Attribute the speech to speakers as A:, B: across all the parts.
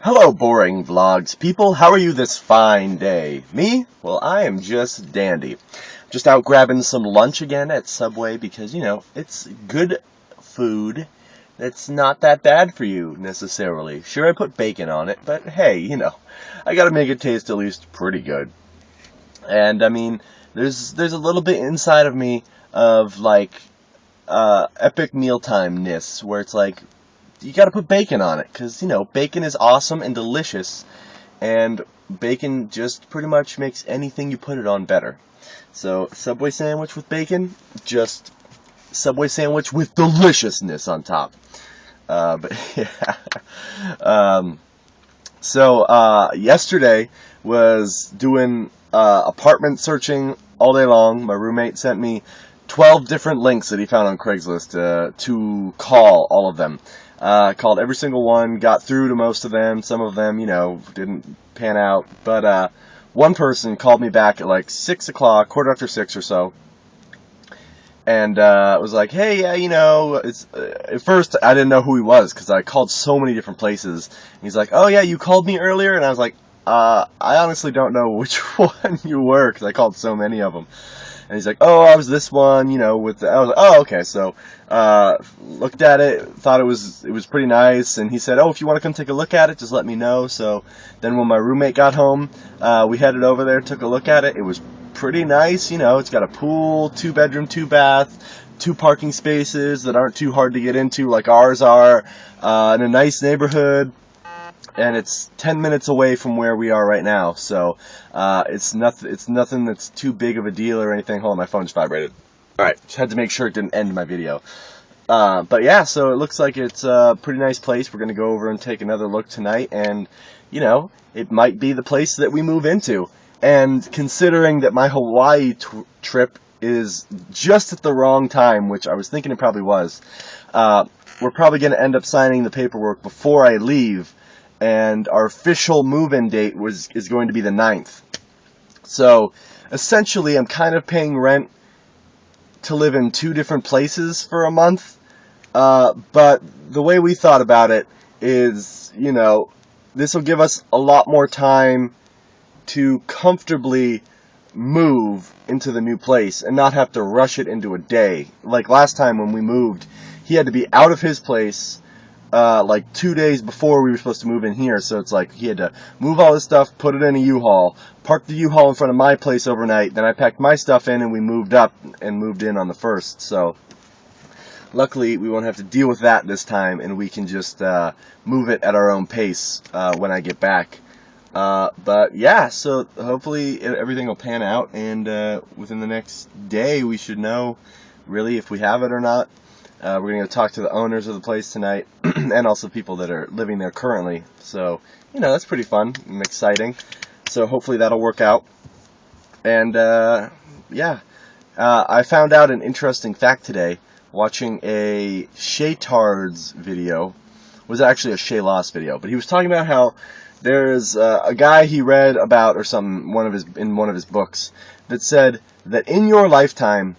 A: Hello, boring vlogs people. How are you this fine day? Me? Well, I am just dandy. Just out grabbing some lunch again at Subway because, it's good food that's not that bad for you, necessarily. Sure, I put bacon on it, but hey, I gotta make it taste at least pretty good. And, I mean, there's a little bit inside of me of, epic mealtime-ness, where it's like, you gotta put bacon on it, because, bacon is awesome and delicious, and bacon just pretty much makes anything you put it on better. So, Subway sandwich with bacon, just Subway sandwich with deliciousness on top. But, yeah. Yesterday was doing apartment searching all day long. My roommate sent me 12 different links that he found on Craigslist to call all of them. Called every single one, got through to most of them. Some of them, didn't pan out. But one person called me back at like 6 o'clock, quarter after 6 or so. And was like, hey, yeah, it's at first I didn't know who he was because I called so many different places. And he's like, oh, yeah, you called me earlier? And I was like, I honestly don't know which one you were because I called so many of them. And he's like, oh, I was this one, I was like, oh, okay. So, looked at it, thought it was pretty nice. And he said, oh, if you want to come take a look at it, just let me know. So then when my roommate got home, we headed over there, took a look at it. It was pretty nice. It's got a pool, 2-bedroom, 2-bath, 2 parking spaces that aren't too hard to get into like ours are, in a nice neighborhood. And it's 10 minutes away from where we are right now, so it's nothing that's too big of a deal or anything. Hold on, my phone just vibrated. All right, just had to make sure it didn't end my video. But yeah, so it looks like it's a pretty nice place. We're gonna go over and take another look tonight, and it might be the place that we move into. And considering that my Hawaii trip is just at the wrong time, which I was thinking it probably was, we're probably gonna end up signing the paperwork before I leave. And our official move-in date is going to be the 9th. So, essentially, I'm kind of paying rent to live in 2 different places for a month. But the way we thought about it is, this will give us a lot more time to comfortably move into the new place and not have to rush it into a day. Like last time when we moved, he had to be out of his place 2 days before we were supposed to move in here, so it's like he had to move all his stuff, put it in a U-Haul, park the U-Haul in front of my place overnight, then I packed my stuff in and we moved up and moved in on the 1st, so luckily we won't have to deal with that this time and we can just move it at our own pace when I get back. But yeah, so hopefully everything will pan out and within the next day we should know really if we have it or not. We're going to go talk to the owners of the place tonight and also people that are living there currently. So, that's pretty fun and exciting. So hopefully that'll work out. And, yeah. I found out an interesting fact today watching a Haterz video. It was actually a Shay Loss video. But he was talking about how there's a guy he read about or something in one of his books that said that in your lifetime,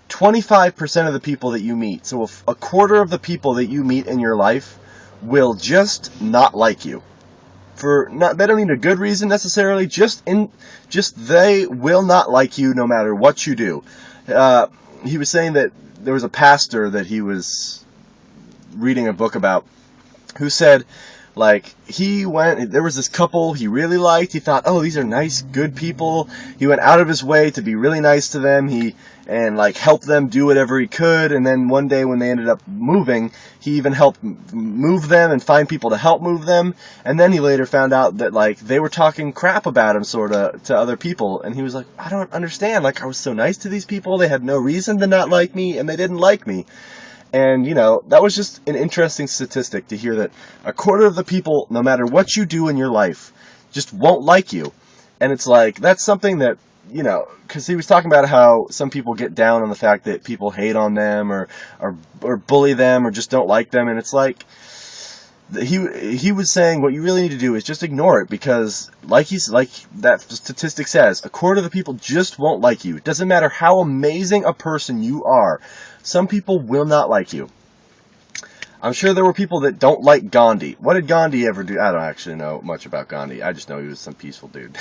A: 25% of the people that you meet, so a quarter of the people that you meet in your life will just not like you. They don't need a good reason necessarily, just they will not like you no matter what you do. He was saying that there was a pastor that he was reading a book about who said, there was this couple he really liked. He thought, oh, these are nice, good people. He went out of his way to be really nice to them. And helped them do whatever he could. And then one day when they ended up moving, he even helped move them and find people to help move them. And then he later found out that, they were talking crap about him, sorta, to other people. And he was like, I don't understand. I was so nice to these people. They had no reason to not like me, and they didn't like me. And, that was just an interesting statistic to hear that a quarter of the people, no matter what you do in your life, just won't like you. And it's that's something that, because he was talking about how some people get down on the fact that people hate on them or bully them or just don't like them. And it's he was saying what you really need to do is just ignore it because like that statistic says, a quarter of the people just won't like you. It doesn't matter how amazing a person you are. Some people will not like you. I'm sure there were people that don't like Gandhi. What did Gandhi ever do? I don't actually know much about Gandhi. I just know he was some peaceful dude.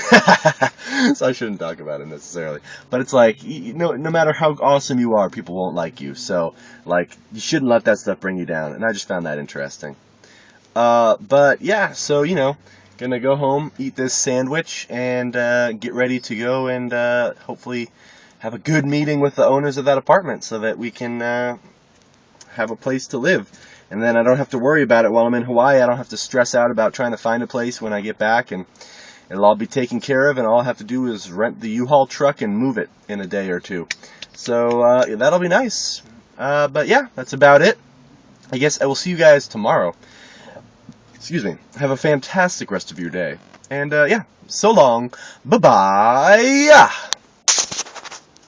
A: So I shouldn't talk about him necessarily. But it's like, no matter how awesome you are, people won't like you. So, like, you shouldn't let that stuff bring you down. And I just found that interesting. But yeah, so, gonna go home, eat this sandwich, and get ready to go and hopefully have a good meeting with the owners of that apartment so that we can have a place to live. And then I don't have to worry about it while I'm in Hawaii. I don't have to stress out about trying to find a place when I get back, and it'll all be taken care of, and all I have to do is rent the U-Haul truck and move it in a day or two. So that'll be nice. But yeah, that's about it. I guess I will see you guys tomorrow. Excuse me. Have a fantastic rest of your day. And yeah, so long. Bye-bye.